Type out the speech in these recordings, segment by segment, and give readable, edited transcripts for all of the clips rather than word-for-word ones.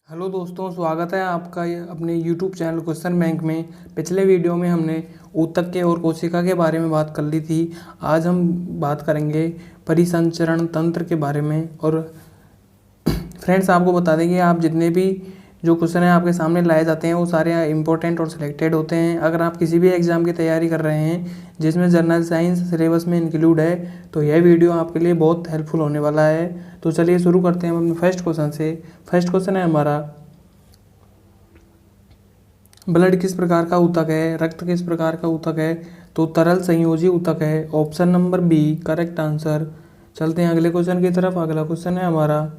Hello दोस्तों, स्वागत है आपका अपने YouTube चैनल क्वेश्चन बैंक में। पिछले वीडियो में हमने ऊतक के और कोशिका के बारे में बात कर ली थी। आज हम बात करेंगे परिसंचरण तंत्र के बारे में। और फ्रेंड्स, आपको बता दें कि आप जितने भी जो क्वेश्चन है आपके सामने लाए जाते हैं वो सारे इंपॉर्टेंट और सिलेक्टेड होते हैं। अगर आप किसी भी एग्जाम की तैयारी कर रहे हैं जिसमें जनरल साइंस सिलेबस में इंक्लूड है तो यह वीडियो आपके लिए बहुत हेल्पफुल होने वाला है। तो चलिए शुरू करते हैं हम अपने फर्स्ट क्वेश्चन से। फर्स्ट क्वेश्चन है हमारा, ब्लड किस प्रकार का ऊतक है, रक्त किस प्रकार का ऊतक है? तो तरल संयोजी ऊतक है। Option number B correct answer. चलते हैं अगले क्वेश्चन की तरफ। अगला क्वेश्चन है हमारा,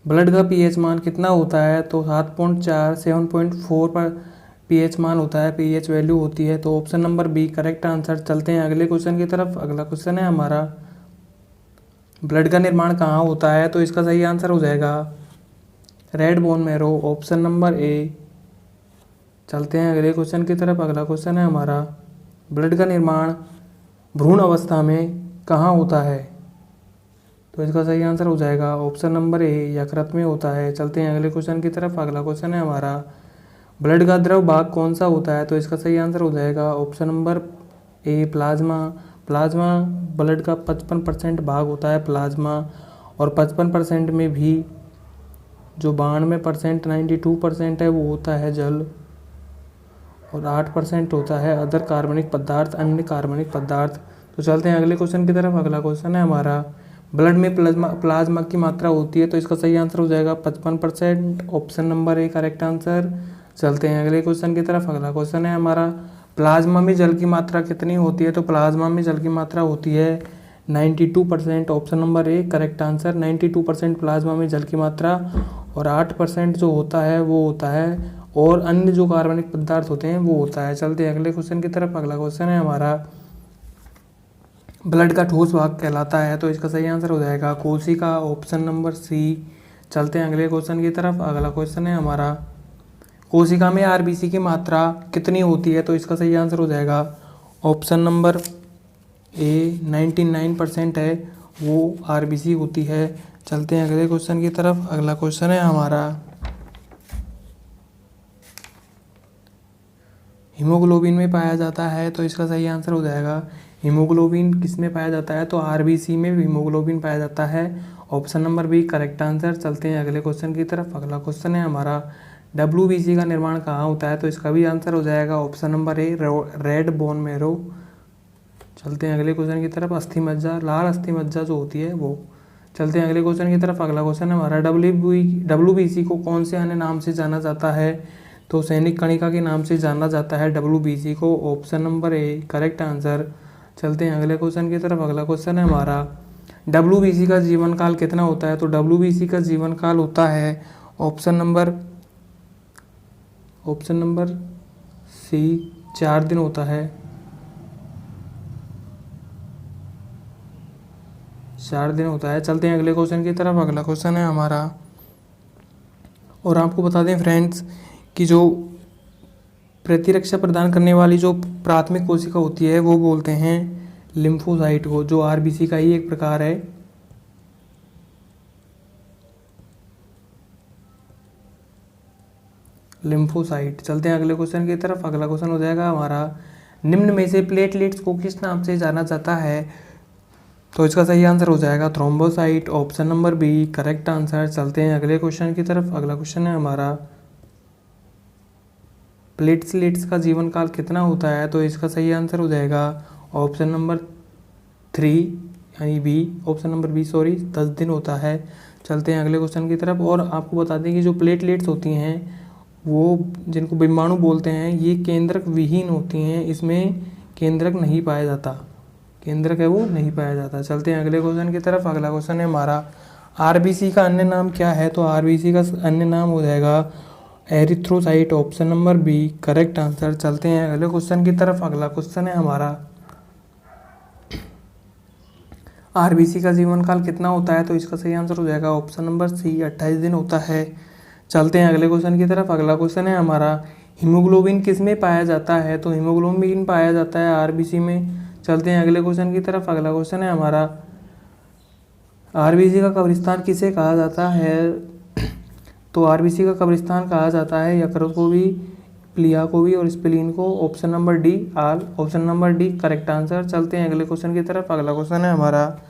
ब्लड का पीएच मान कितना होता है? तो 7.4 7.4 पर पीएच मान होता है, पीएच वैल्यू होती है। तो option number B correct answer. चलते हैं अगले क्वेश्चन की तरफ। अगला क्वेश्चन है हमारा, ब्लड का निर्माण कहाँ होता है? तो इसका सही आंसर हो जाएगा red bone marrow, option number A. चलते हैं अगले क्वेश्चन की तरफ। अगला क्वेश्चन है हमारा, ब्लड का निर्माण भ्रूण अवस्था में कहाँ होता है? तो इसका सही आंसर हो जाएगा ऑप्शन नंबर ए, यकृत में होता है। चलते हैं अगले क्वेश्चन की तरफ। अगला क्वेश्चन है हमारा, ब्लड का द्रव भाग कौन सा होता है? तो इसका सही आंसर हो जाएगा option number A, plasma. Plasma blood का 55% भाग होता है प्लाज्मा। और 55% में भी जो 92% 92% है वो होता है जल। और 8% होता है अदर कार्बनिक पदार्थ, अन्य कार्बनिक पदार्थ। तो चलते हैं अगले क्वेश्चन की तरफ। अगला क्वेश्चन है हमारा, ब्लड में प्लाज्मा की मात्रा होती है? तो इसका सही आंसर हो जाएगा 55%, option number A correct answer. चलते हैं अगले क्वेश्चन की तरफ। अगला क्वेश्चन है हमारा, प्लाज्मा में जल की मात्रा कितनी होती है? तो प्लाज्मा में जल की मात्रा होती है 92%, option number A correct answer. 92% plasma में जल की मात्रा, और 8% जो होता है वो होता है और अन्य जो कार्बनिक पदार्थ होते हैं वो होता है। चलते हैं अगले क्वेश्चन की तरफ। अगला क्वेश्चन है हमारा, ब्लड का ठोस भाग कहलाता है? तो इसका सही आंसर हो जाएगा कोशिका, ऑप्शन नंबर सी। चलते हैं अगले क्वेश्चन की तरफ। अगला क्वेश्चन है हमारा, कोशिका में आरबीसी की मात्रा कितनी होती है? तो इसका सही आंसर हो जाएगा ऑप्शन नंबर ए, 99% है वो आरबीसी होती है। चलते हैं अगले क्वेश्चन की तरफ। अगला क्वेश्चन है हमारा, हीमोग्लोबिन में पाया जाता है? तो इसका सही आंसर हो जाएगा, हीमोग्लोबिन किस में पाया जाता है? तो आरबीसी में हीमोग्लोबिन पाया जाता है, option number B correct answer. चलते हैं अगले क्वेश्चन की तरफ। अगला क्वेश्चन है हमारा, डब्ल्यूबीसी का निर्माण कहाँ होता है? तो इसका भी आंसर हो जाएगा option number A, red bone marrow. चलते हैं अगले क्वेश्चन की तरफ। अस्थि मज्जा, लाल अस्थि मज्जा जो होती है वो। चलते हैं अगले क्वेश्चन की तरफ। अगला क्वेश्चन है हमारा, डब्ल्यूबीसी को कौन से अन्य नाम से जाना जाता है? तो सैनिक कणिका के नाम से जाना जाता है डब्ल्यूबीसी को, option number A correct answer. चलते हैं अगले क्वेश्चन की तरफ। अगला क्वेश्चन है हमारा, डब्ल्यूबीसी का जीवन काल कितना होता है? तो डब्ल्यूबीसी का जीवन काल होता है ऑप्शन नंबर सी, 4 दिन होता है। 4 दिन होता है। चलते हैं अगले क्वेश्चन की तरफ। अगला क्वेश्चन है हमारा, और आपको बता दें फ्रेंड्स कि जो प्रतिरक्षा प्रदान करने वाली जो प्राथमिक कोशिका होती है वो बोलते हैं लिम्फोसाइट को, जो आरबीसी का ही एक प्रकार है। लिम्फोसाइट। चलते हैं अगले क्वेश्चन की तरफ। अगला क्वेश्चन हो जाएगा हमारा, निम्न में से प्लेटलेट्स को किस नाम से जाना जाता है? तो इसका सही आंसर हो जाएगा thrombocyte, option number B correct answer. चलते हैं अगले क्वेश्चन की तरफ। अगला क्वेश्चन है हमारा, प्लेटलेट्स का जीवन काल कितना होता है? तो इसका सही आंसर हो जाएगा ऑप्शन नंबर 3 यानी B, option number B sorry, 10 दिन होता है। चलते हैं अगले क्वेश्चन की तरफ। और आपको बता दें कि जो प्लेटलेट्स होती हैं वो, जिनको बिम्बाणु बोलते हैं, ये केंद्रक विहीन होती हैं, इसमें केंद्रक नहीं पाया जाता, केंद्रक है वो नहीं पाया जाता। चलते हैं अगले क्वेश्चन की तरफ। अगला क्वेश्चन है हमारा, आरबीसी का अन्य नाम क्या है? तो आरबीसी का अन्य नाम हो जाएगा erythrocyte, option number B correct answer. चलते हैं अगले क्वेश्चन की तरफ। अगला क्वेश्चन है हमारा, आरबीसी का जीवन काल कितना होता है? तो इसका सही आंसर हो जाएगा ऑप्शन नंबर सी, 28 दिन होता है। चलते हैं अगले क्वेश्चन की तरफ। अगला क्वेश्चन है हमारा, हीमोग्लोबिन किस में पाया जाता है? तो हीमोग्लोबिन पाया जाता है आरबीसी में। चलते हैं अगले क्वेश्चन की तरफ। अगला क्वेश्चन है हमारा, आरबीसी का कब्रिस्तान किसे कहा जाता है? तो आरबीसी का कब्रिस्तान कहा जाता है यकृत को भी, प्लिया को भी और स्प्लीन को। ऑप्शन नंबर डी आल, option number D correct answer. चलते हैं अगले क्वेश्चन की तरफ। अगला क्वेश्चन है हमारा,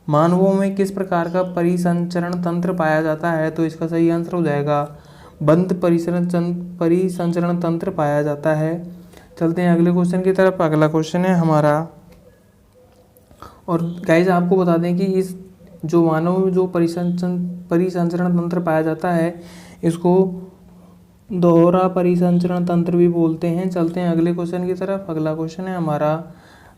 मानवों में किस प्रकार का परिसंचरण तंत्र पाया जाता है? तो इसका सही आंसर हो जाएगा बंद परिसंचरण तंत्र पाया जाता है। चलते हैं अगले क्वेश्चन की तरफ। अगला क्वेश्चन है हमारा, और गाइज आपको बता दें कि इस जो मानव में जो परिसंचरण तंत्र पाया जाता है इसको दोहरा परिसंचरण तंत्र भी बोलते हैं। चलते हैं अगले क्वेश्चन की तरफ। अगला क्वेश्चन है हमारा,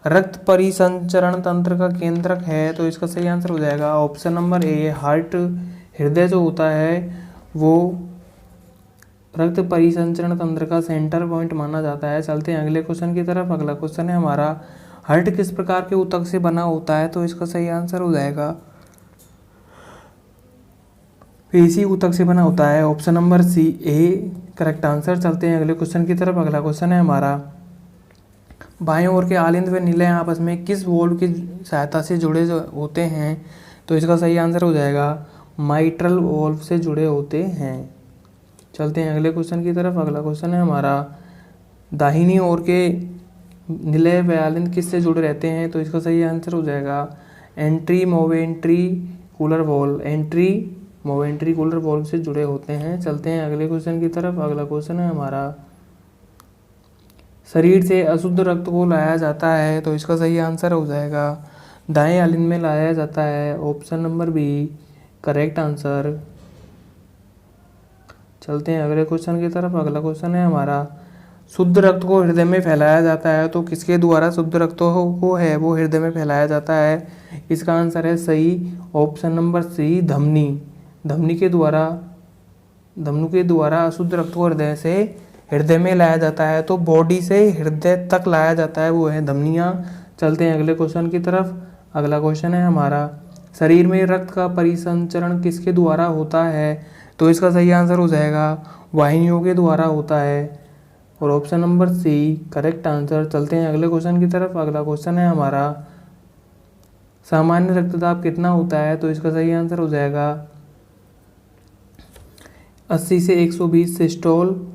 रक्त परिसंचरण तंत्र का केंद्रक है? तो इसका सही आंसर हो जाएगा ऑप्शन नंबर ए हार्ट। हृदय जो होता है वो रक्त परिसंचरण तंत्र का सेंटर पॉइंट माना जाता है। चलते हैं अगले क्वेश्चन की तरफ। अगला क्वेश्चन है हमारा, हार्ट किस प्रकार के ऊतक से बना होता है? तो इसका सही आंसर हो जाएगा पेशी ऊतक से बना होता है। Option number C A correct answer. चलते हैं अगले क्वेश्चन की तरफ। अगला क्वेश्चन है हमारा, बाएं ओर के आलिंद व निलय आपस में किस वॉल्व की सहायता से जुड़े होते हैं? तो इसका सही आंसर हो जाएगा माइट्रल वॉल्व से जुड़े होते हैं। चलते हैं अगले क्वेश्चन की तरफ। अगला क्वेश्चन है हमारा, दाहिनी ओर के निलय व आलिंद किससे जुड़े रहते हैं? तो इसका सही आंसर हो जाएगा एंट्री मोवेंट्रिकुलर वॉल्व, एंट्री मोवेंट्रिकुलर वॉल्व से जुड़े होते हैं। चलते हैं अगले क्वेश्चन की तरफ। अगला क्वेश्चन है हमारा, शरीर से अशुद्ध रक्त को लाया जाता है? तो इसका सही आंसर हो जाएगा दाएं आलिंद में लाया जाता है। Option number B correct answer. चलते हैं अगले क्वेश्चन की तरफ। अगला क्वेश्चन है हमारा, शुद्ध रक्त को हृदय में फैलाया जाता है? तो किसके द्वारा शुद्ध रक्त को है वो हृदय में फैलाया जाता है? इसका आंसर है सही ऑप्शन नंबर सी धमनी। धमनी के द्वारा अशुद्ध रक्त को हृदय में लाया जाता है। तो बॉडी से हृदय तक लाया जाता है वो है धमनियाँ। चलते हैं अगले क्वेश्चन की तरफ। अगला क्वेश्चन है हमारा, शरीर में रक्त का परिसंचरण किसके द्वारा होता है? तो इसका सही आंसर हो जाएगा वाहिनियों के द्वारा होता है और option number C correct answer. चलते हैं अगले क्वेश्चन की तरफ। अगला क्वेश्चन है हमारा, सामान्य रक्तदाब कितना होता है? तो इसका सही आंसर हो जाएगा 80 से 120 systole,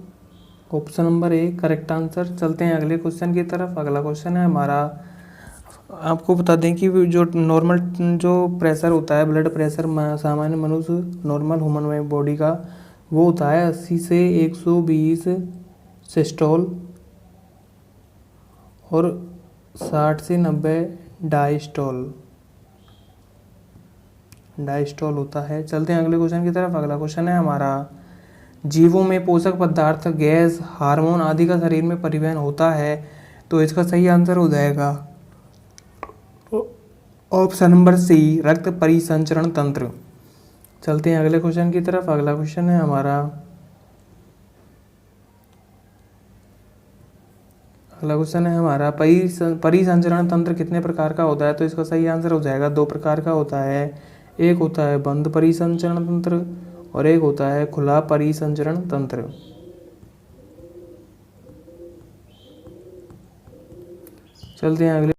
option number A correct answer. चलते हैं अगले क्वेश्चन की तरफ। अगला क्वेश्चन है हमारा, आपको बता दें कि जो नॉर्मल जो प्रेशर होता है, ब्लड प्रेशर सामान्य मनुष्य नॉर्मल ह्यूमन बॉडी का वो होता है 80 से 120 सिस्टोल और 60 से 90 डायस्टोल होता है। चलते हैं अगले क्वेश्चन की तरफ। अगला क्वेश्चन है हमारा, जीवों में पोषक पदार्थ, गैस, हार्मोन आदि का शरीर में परिवहन होता है? तो इसका सही आंसर हो जाएगा ऑप्शन नंबर सी रक्त परिसंचरण तंत्र। चलते हैं अगले क्वेश्चन की तरफ। अगला क्वेश्चन है हमारा, परिसंचरण तंत्र कितने प्रकार का होता है? तो इसका सही आंसर हो जाएगा 2 प्रकार का होता है। एक होता है बंद परिसंचरण तंत्र और एक होता है खुला परिसंचरण तंत्र। चलते हैं अगले